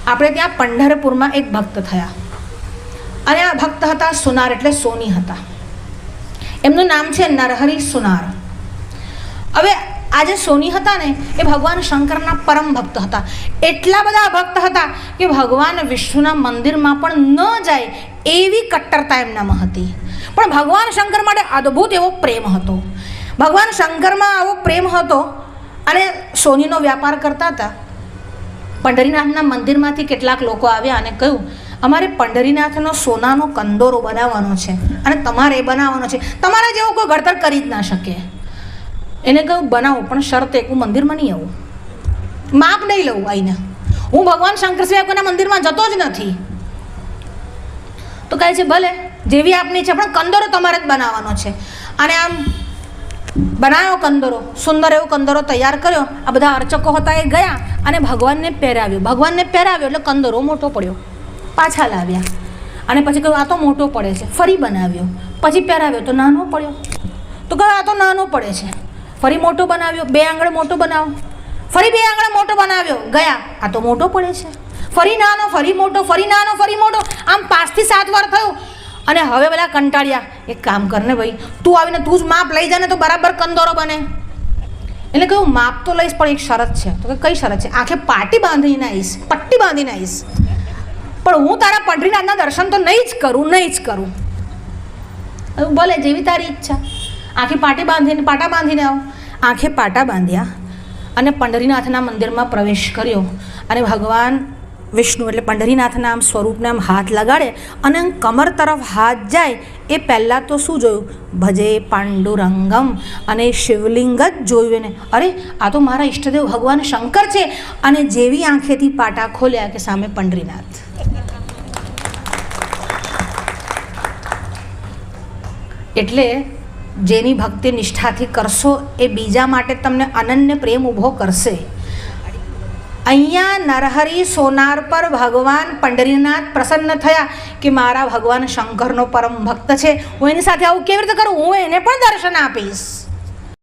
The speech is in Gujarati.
આપણે ત્યાં પંઢરપુરમાં એક ભક્ત થયા અને આ ભક્ત હતા સુનાર એટલે સોની હતા. એમનું નામ છે નરહરિ સુનાર. હવે આ જે સોની હતા ને એ ભગવાન શંકરના પરમ ભક્ત હતા. એટલા બધા ભક્ત હતા કે ભગવાન વિષ્ણુના મંદિરમાં પણ ન જાય એવી કટ્ટરતા એમનામાં હતી. પણ ભગવાન શંકર માટે અદ્ભુત એવો પ્રેમ હતો. ભગવાન શંકરમાં આવો પ્રેમ હતો અને સોનીનો વ્યાપાર કરતા હતા. પંઢરીનાથના મંદિરમાંથી કેટલાક લોકો આવ્યા અને કહ્યું, અમારે પંઢરીનાથનો સોનાનો કંદોરો બનાવવાનો છે અને તમારે એ બનાવવાનો છે. તમારા જેવો કોઈ ઘડતર કરી જ ના શકે. એને કહ્યું બનાવો, પણ શરત એક, હું મંદિરમાં નહીં આવું, માપ નહીં લઉં આવીને. હું ભગવાન શંકર સિવાય કોઈના મંદિરમાં જતો જ નથી. તો કહે છે ભલે, જેવી આપની છે, પણ કંદોરો તમારે જ બનાવવાનો છે. અને આમ બનાવ્યો કંદોરો, સુંદર એવો કંદોરો તૈયાર કર્યો. આ બધા અર્ચકો હતા એ ગયા અને ભગવાનને પહેરાવ્યો. ભગવાનને પહેરાવ્યો એટલે કંદોરો મોટો પડ્યો. પાછા લાવ્યા અને પછી કહ્યું આ તો મોટો પડે છે. ફરી બનાવ્યો, પછી પહેરાવ્યો તો નાનો પડ્યો. તો કહ્યું આ તો નાનો પડે છે. ફરી મોટો બનાવ્યો, 2 આંગળ મોટો બનાવો. ફરી 2 આંગળ મોટો બનાવ્યો, ગયા આ તો મોટો પડે છે. ફરી નાનો, ફરી મોટો, ફરી નાનો, ફરી મોટો, આમ 5 થી 7 વાર થયું. અને હવે બધા કંટાળ્યા. એક કામ કરને ભાઈ, તું આવીને તું જ માપ લઈ જા ને તો બરાબર કંદોરો બને. એટલે કહ્યું માપ તો લઈશ, પણ એક શરત છે. તો કે કઈ શરત છે? આંખે પાટી બાંધીને આવીશ, પટ્ટી બાંધીને આવીશ, પણ હું તારા પંઢરીનાથના દર્શન તો નહીં જ કરું. ભલે, જેવી તારી ઈચ્છા. આંખે પાટા બાંધીને આવો. આંખે પાટા બાંધ્યા અને પંઢરીનાથના મંદિરમાં પ્રવેશ કર્યો. અને ભગવાન વિષ્ણુ એટલે પંઢરીનાથના આમ સ્વરૂપને આમ હાથ લગાડે અને કમર તરફ હાથ જાય એ પહેલાં તો શું જોયું? ભજે પાંડુરંગમ, અને શિવલિંગ જ જોયું એને. અરે આ તો મારા ઈષ્ટદેવ ભગવાન શંકર છે. અને જેવી આંખેથી પાટા ખોલ્યા કે સામે પંઢરીનાથ. એટલે જેની ભક્તિ નિષ્ઠાથી કરશો એ બીજા માટે તમને અનન્ય પ્રેમ ઊભો કરશે. અહીંયા નરહરિ સોનાર પર ભગવાન પંઢરીનાથ પ્રસન્ન થયા કે મારા ભગવાન શંકરનો પરમ ભક્ત છે, હું એની સાથે આવું કેવી રીતે કરું? હું એને પણ દર્શન આપીશ.